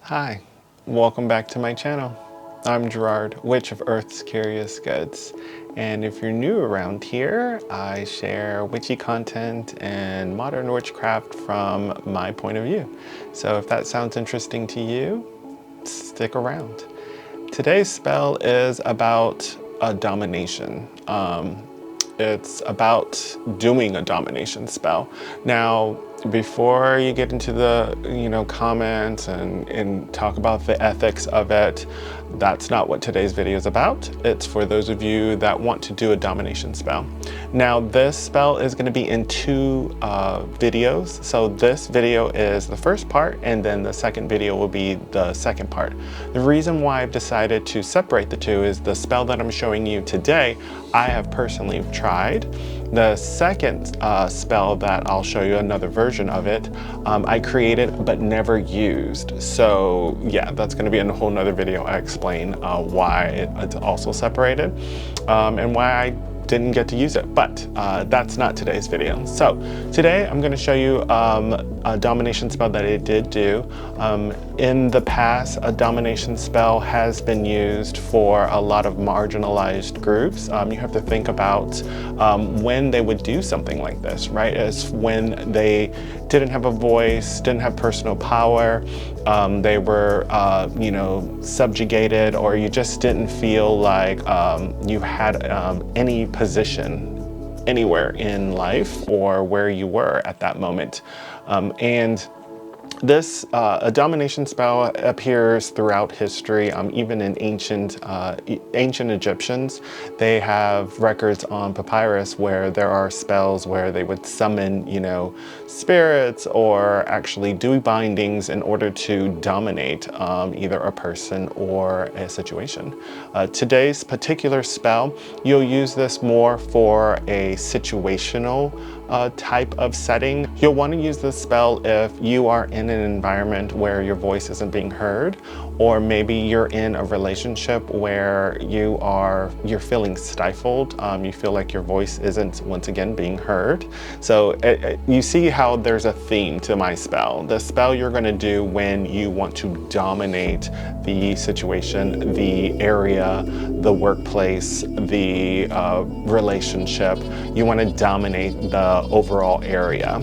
Hi, welcome back to my channel. I'm Gerard, Witch of Earth's Curious Goods. And if you're new around here, I share witchy content and modern witchcraft from my point of view. So if that sounds interesting to you, stick around. Today's spell is about a domination. It's about doing a domination spell. Now, before you get into the comments and talk about the ethics of it, that's not what today's video is about. It's for those of you that want to do a domination spell. Now, this spell is going to be in two videos. So this video is the first part, and then the second video will be the second part. The reason why I've decided to separate the two is the spell that I'm showing you today, I have personally tried. The second spell that I'll show you, another version of it, I created but never used. So yeah, that's going to be in a whole nother video. I explain why it's also separated and why I didn't get to use it, but that's not today's video. So today I'm going to show you a domination spell that I did do. In the past, a domination spell has been used for a lot of marginalized groups. You have to think about when they would do something like this, right? It's when they didn't have a voice, didn't have personal power, they were subjugated, or you just didn't feel like you had any position anywhere in life or where you were at that moment. And this a domination spell appears throughout history, even in ancient Egyptians. They have records on papyrus where there are spells where they would summon, spirits or actually do bindings in order to dominate either a person or a situation. Today's particular spell, you'll use this more for a situational type of setting. You'll want to use this spell if you are in an environment where your voice isn't being heard, or maybe you're in a relationship where you're feeling stifled. You feel like your voice isn't once again being heard. So you see how there's a theme to my spell. The spell you're going to do when you want to dominate the situation, the area, the workplace, the relationship. You want to dominate the overall area,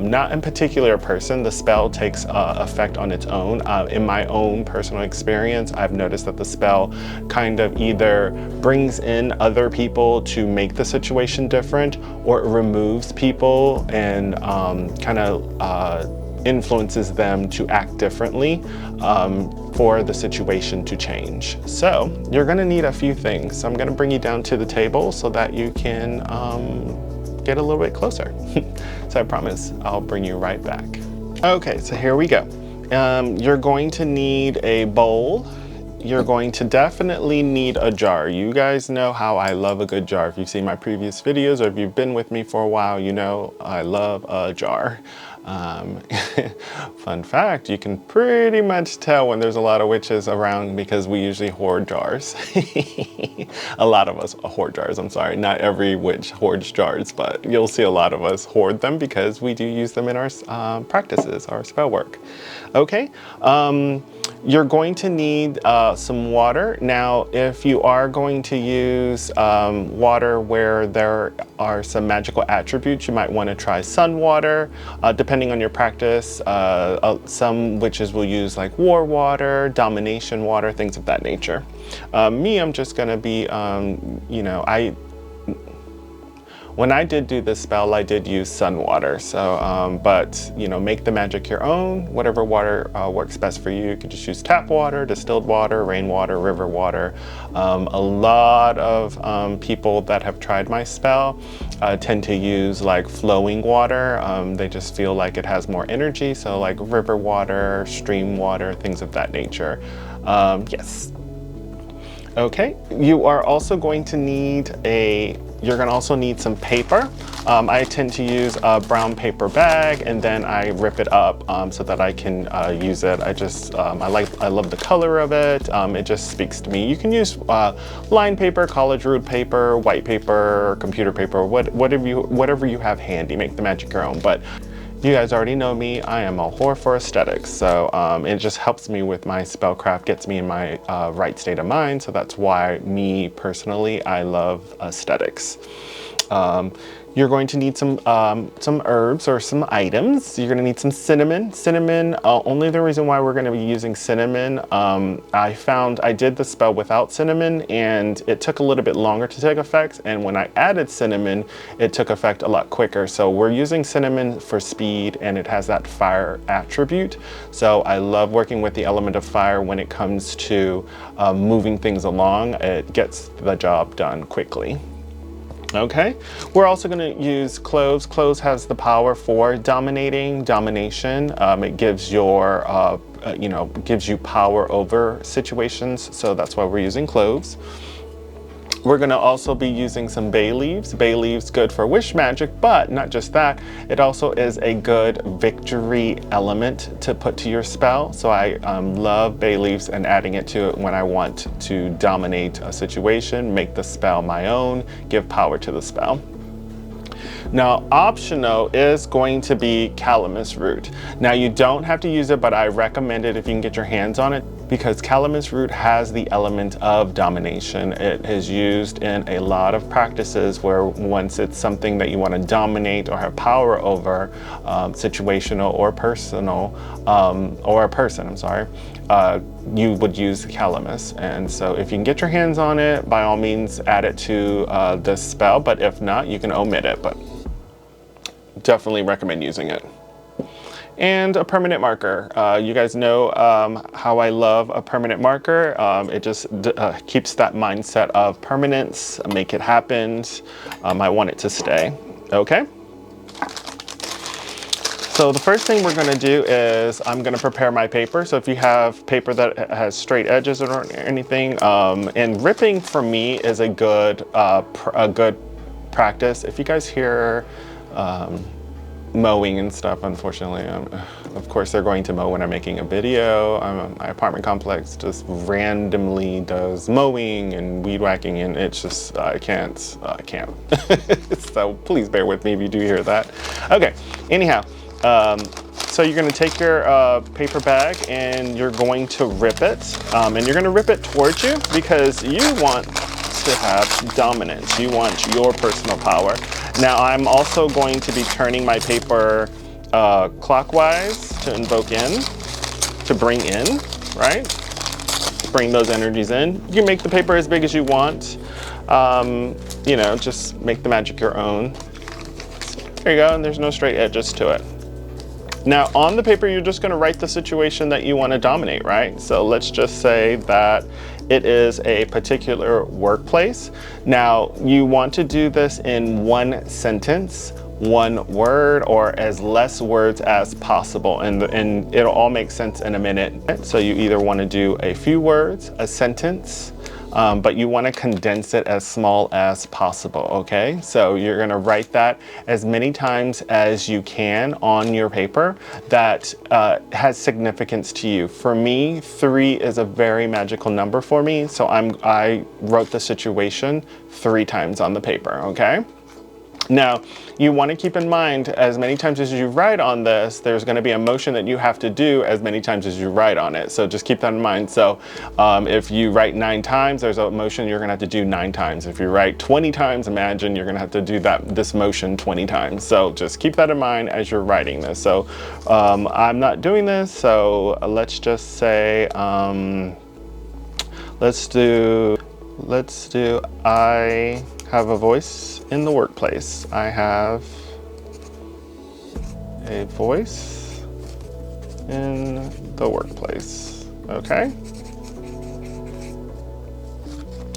not in particular a person. The spell takes effect on its own. In my own personal experience, I've noticed that the spell kind of either brings in other people to make the situation different, or it removes people and kind of influences them to act differently for the situation to change. So you're going to need a few things. So I'm going to bring you down to the table so that you can get a little bit closer. So I promise I'll bring you right back. Okay, so here we go. You're going to need a bowl. You're going to definitely need a jar. You guys know how I love a good jar. If you've seen my previous videos or if you've been with me for a while, you know I love a jar. Fun fact, you can pretty much tell when there's a lot of witches around because we usually hoard jars. A lot of us hoard jars, I'm sorry. Not every witch hoards jars, but you'll see a lot of us hoard them because we do use them in our practices, our spell work. Okay, you're going to need some water. Now, if you are going to use water where there are some magical attributes, you might want to try sun water. Depending on your practice, some witches will use like war water, domination water, things of that nature. Me, I'm just going to be, when I did do this spell, I did use sun water. So, but make the magic your own. Whatever water works best for you. You could just use tap water, distilled water, rainwater, river water. A lot of people that have tried my spell tend to use like flowing water. They just feel like it has more energy. So like river water, stream water, things of that nature. Yes. Okay, you are also going to need you're going to also need some paper. I tend to use a brown paper bag, and then I rip it up so that I can use it. I love the color of it. It just speaks to me. You can use lined paper, college ruled paper, white paper, computer paper, whatever you have handy. Make the magic your own. But You guys already know me, I am a whore for aesthetics, so it just helps me with my spellcraft, gets me in my right state of mind, so that's why me personally, I love aesthetics. You're going to need some herbs or some items. You're going to need some cinnamon. Cinnamon, only the reason why we're going to be using cinnamon, I did the spell without cinnamon and it took a little bit longer to take effect. And when I added cinnamon, it took effect a lot quicker. So we're using cinnamon for speed and it has that fire attribute. So I love working with the element of fire when it comes to moving things along. It gets the job done quickly. Okay, we're also going to use cloves. Cloves has the power for domination. It gives gives you power over situations. So that's why we're using cloves. We're going to also be using some bay leaves. Bay leaves good for wish magic, but not just that, it also is a good victory element to put to your spell. So I love bay leaves and adding it to it when I want to dominate a situation, make the spell my own, give power to the spell. Now, optional is going to be calamus root. Now, you don't have to use it, but I recommend it if you can get your hands on it, because calamus root has the element of domination. It is used in a lot of practices where once it's something that you want to dominate or have power over, situational or personal, or a person, I'm sorry, you would use calamus. And so if you can get your hands on it, by all means add it to this spell, but if not, you can omit it, but definitely recommend using it. And a permanent marker. You guys know how I love a permanent marker. It just keeps that mindset of permanence, make it happen. I want it to stay, okay? So the first thing we're gonna do is I'm gonna prepare my paper. So if you have paper that has straight edges or anything, and ripping for me is a good practice. If you guys hear mowing and stuff, unfortunately, of course they're going to mow when I'm making a video. My apartment complex just randomly does mowing and weed whacking, and it's just, I can't. So please bear with me if you do hear that. Okay, anyhow, so you're gonna take your paper bag and you're going to rip it, and you're gonna rip it towards you because you want to have dominance. You want your personal power. Now I'm also going to be turning my paper clockwise to invoke in, to bring in, right? Bring those energies in. You can make the paper as big as you want. You know, just make the magic your own. There you go, and there's no straight edges to it. Now on the paper, you're just gonna write the situation that you wanna dominate, right? So let's just say that it is a particular workplace. Now you want to do this in one sentence, one word, or as less words as possible. And it'll all make sense in a minute. So you either wanna do a few words, a sentence, but you want to condense it as small as possible, okay? So you're going to write that as many times as you can on your paper that has significance to you. For me, 3 is a very magical number for me, so I wrote the situation 3 times on the paper, okay? Now, you want to keep in mind, as many times as you write on this, there's going to be a motion that you have to do as many times as you write on it. So just keep that in mind. So if you write 9 times, there's a motion you're going to have to do 9 times. If you write 20 times, imagine you're going to have to do this motion 20 times. So just keep that in mind as you're writing this. So I'm not doing this. So let's just say, let's do, I have a voice in the workplace. I have a voice in the workplace, okay?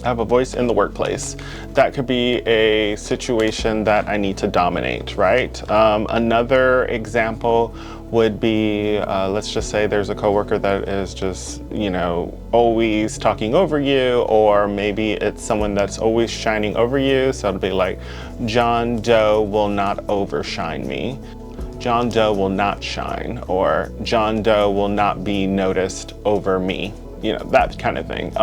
I have a voice in the workplace. That could be a situation that I need to dominate, right? Another example would be, let's just say there's a coworker that is just, you know, always talking over you, or maybe it's someone that's always shining over you. So it'll be like, John Doe will not overshine me. John Doe will not shine, or John Doe will not be noticed over me. You know, that kind of thing.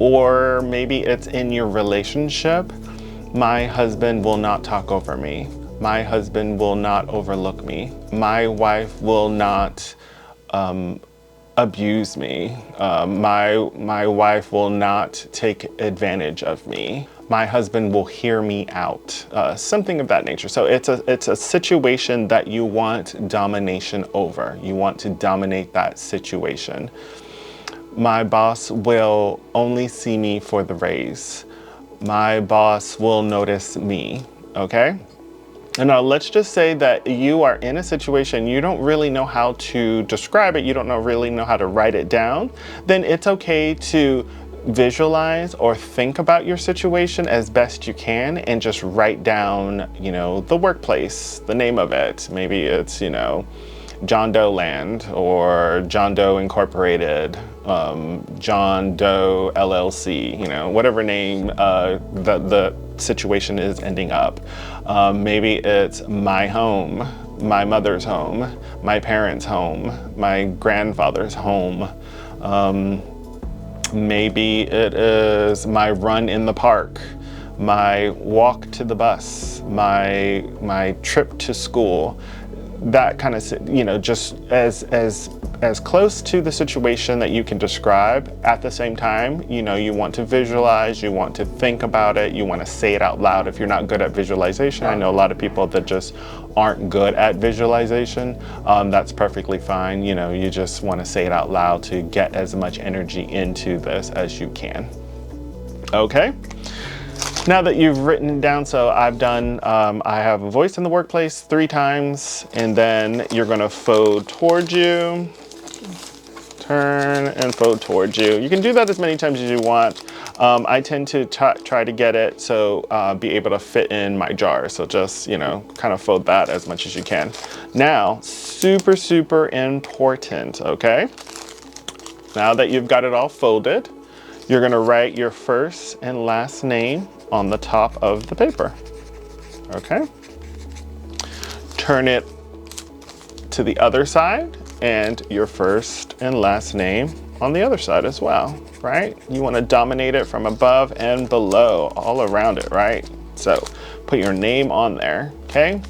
Or maybe it's in your relationship. My husband will not talk over me. My husband will not overlook me. My wife will not abuse me. My wife will not take advantage of me. My husband will hear me out. Something of that nature. So it's a situation that you want domination over. You want to dominate that situation. My boss will only see me for the raise. My boss will notice me, okay? And now let's just say that you are in a situation, you don't really know how to describe it, you don't really know how to write it down, then it's okay to visualize or think about your situation as best you can and just write down, the workplace, the name of it. Maybe it's, John Doe Land or John Doe Incorporated, John Doe LLC, whatever name the situation is ending up. Maybe it's my home, my mother's home, my parents' home, my grandfather's home. Maybe it is my run in the park, my walk to the bus, my trip to school. That kind of, just as close to the situation that you can describe. At the same time, you want to visualize, you want to think about it, you want to say it out loud. If you're not good at visualization, I know a lot of people that just aren't good at visualization. That's perfectly fine. You just want to say it out loud to get as much energy into this as you can. Okay. Now that you've written down, so I've done, I have a voice in the workplace 3 times, and then you're gonna fold towards you, turn and fold towards you. You can do that as many times as you want. I tend to try to get it so be able to fit in my jar. So just, kind of fold that as much as you can. Now, super, super important, okay? Now that you've got it all folded, you're gonna write your first and last name on the top of the paper, okay? Turn it to the other side and your first and last name on the other side as well, right? You wanna dominate it from above and below, all around it, right? So put your name on there, okay?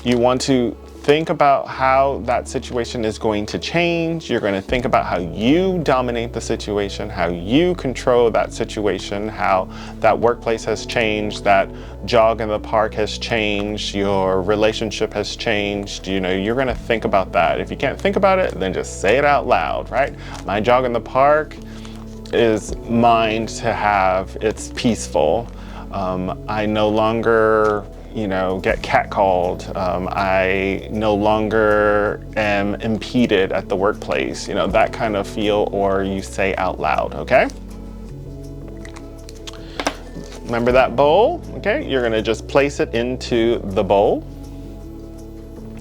You want to think about how that situation is going to change. You're going to think about how you dominate the situation, how you control that situation, how that workplace has changed, that jog in the park has changed, your relationship has changed. You're going to think about that. If you can't think about it, then just say it out loud, right? My jog in the park is mine to have. It's peaceful. I no longer get catcalled. I no longer am impeded at the workplace, that kind of feel, or you say out loud, okay? Remember that bowl, okay? You're gonna just place it into the bowl.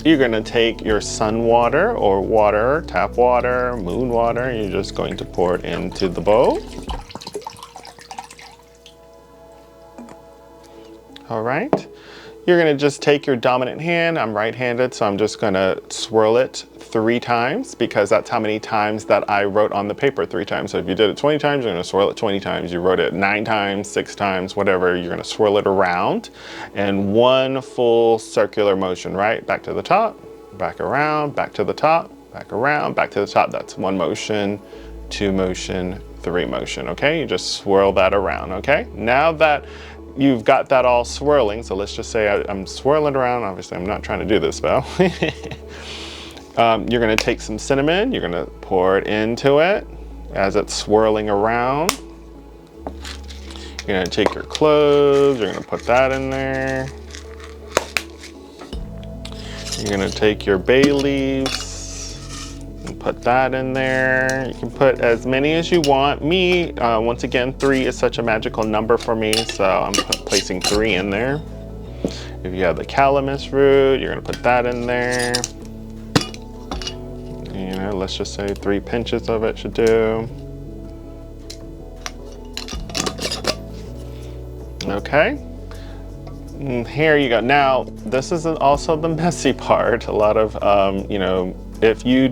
You're gonna take your sun water or water, tap water, moon water, you're just going to pour it into the bowl. All right. You're gonna just take your dominant hand. I'm right-handed, so I'm just gonna swirl it 3 times because that's how many times that I wrote on the paper, 3 times. So if you did it 20 times, you're gonna swirl it 20 times. You wrote it 9 times, 6 times, whatever, you're gonna swirl it around and 1 full circular motion, right? Back to the top, back around, back to the top, back around, back to the top. That's 1 motion, 2 motion, 3 motion, okay? You just swirl that around, okay? Now that you've got that all swirling, so let's just say I'm swirling around. Obviously, I'm not trying to do this, though. You're gonna take some cinnamon, you're gonna pour it into it as it's swirling around. You're gonna take your cloves, you're gonna put that in there. You're gonna take your bay leaves and put that in there. You can put as many as you want. Me, once again, 3 is such a magical number for me, so I'm placing 3 in there. If you have the calamus root, you're gonna put that in there. Let's just say 3 pinches of it should do. Okay. And here you go. Now, this is also the messy part. A lot of, if you,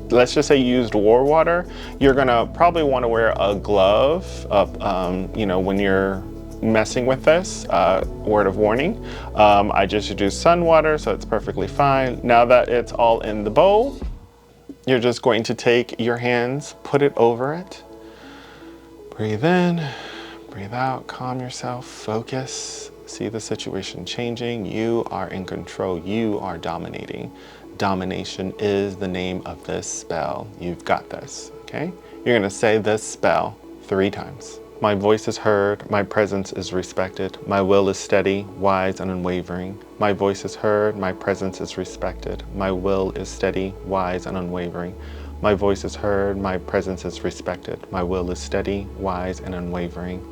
let's just say you used war water, you're gonna probably wanna wear a glove, when you're messing with this, word of warning. I just used sun water, so it's perfectly fine. Now that it's all in the bowl, you're just going to take your hands, put it over it. Breathe in, breathe out, calm yourself, focus. See the situation changing. You are in control. You are dominating. Domination is the name of this spell. You've got this, okay? You're gonna say this spell 3 times. My voice is heard, my presence is respected, my will is steady, wise, and unwavering. My voice is heard, my presence is respected, my will is steady, wise, and unwavering. My voice is heard, my presence is respected, my will is steady, wise, and unwavering.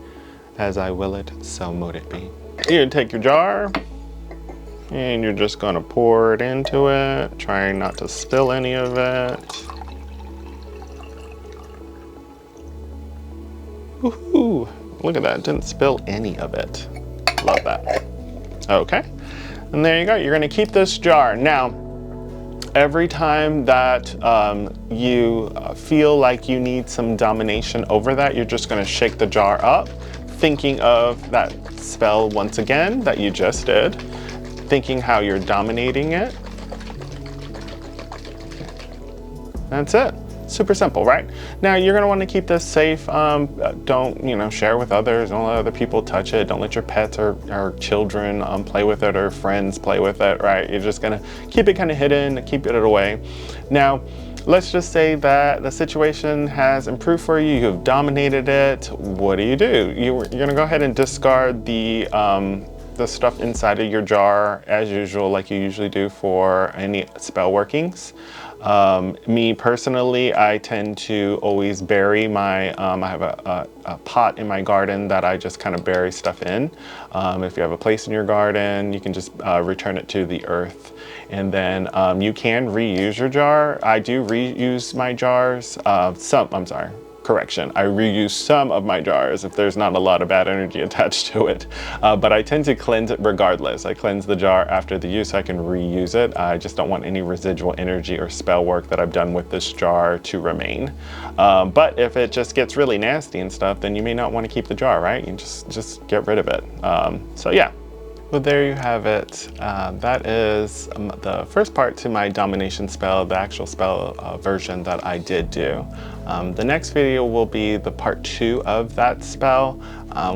As I will it, so mote it be. You're gonna take your jar, and you're just gonna pour it into it, trying not to spill any of it. Woohoo! Look at that, didn't spill any of it. Love that. Okay, and there you go. You're gonna keep this jar. Now, every time that you feel like you need some domination over that, you're just gonna shake the jar up, thinking of that spell once again that you just did, thinking how you're dominating it. That's it. Super simple, right? Now you're gonna want to keep this safe. Don't share with others. Don't let other people touch it. Don't let your pets or children play with it, or friends play with it, right? You're just gonna keep it kind of hidden, keep it away. Now, let's just say that the situation has improved for you. You've dominated it. What do? You're gonna go ahead and discard the stuff inside of your jar as usual, like you usually do for any spell workings. Me personally, I tend to always bury my, I have a pot in my garden that I just kind of bury stuff in. If you have a place in your garden, you can just return it to the earth. And then you can reuse your jar. I do reuse my jars, correction, I reuse some of my jars if there's not a lot of bad energy attached to it. But I tend to cleanse it regardless. I cleanse the jar after the use so I can reuse it. I just don't want any residual energy or spell work that I've done with this jar to remain. But if it just gets really nasty and stuff, then you may not want to keep the jar, right? You just get rid of it. So yeah. Well, there you have it. That is the first part to my domination spell, the actual spell version that I did do. The next video will be the part 2 of that spell,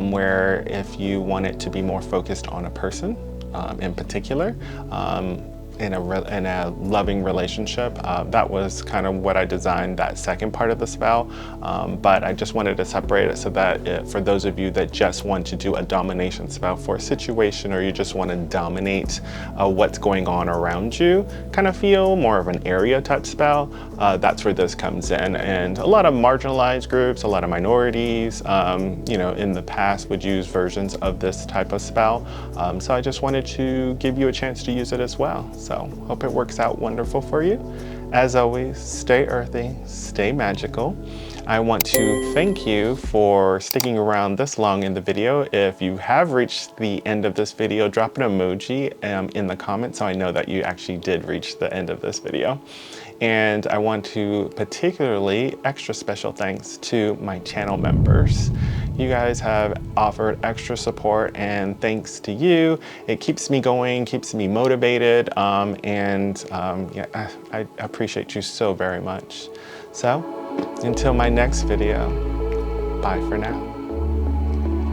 where if you want it to be more focused on a person in particular, in a loving relationship. That was kind of what I designed that second part of the spell, but I just wanted to separate it so that for those of you that just want to do a domination spell for a situation, or you just want to dominate what's going on around you, kind of feel more of an area touch spell, that's where this comes in. And a lot of marginalized groups, a lot of minorities, in the past would use versions of this type of spell. So I just wanted to give you a chance to use it as well. So hope it works out wonderful for you. As always, stay earthy, stay magical. I want to thank you for sticking around this long in the video. If you have reached the end of this video, drop an emoji in the comments so I know that you actually did reach the end of this video. And I want to particularly extra special thanks to my channel members. You guys have offered extra support, and thanks to you, it keeps me going, keeps me motivated, yeah, I appreciate you so very much. So, until my next video, bye for now.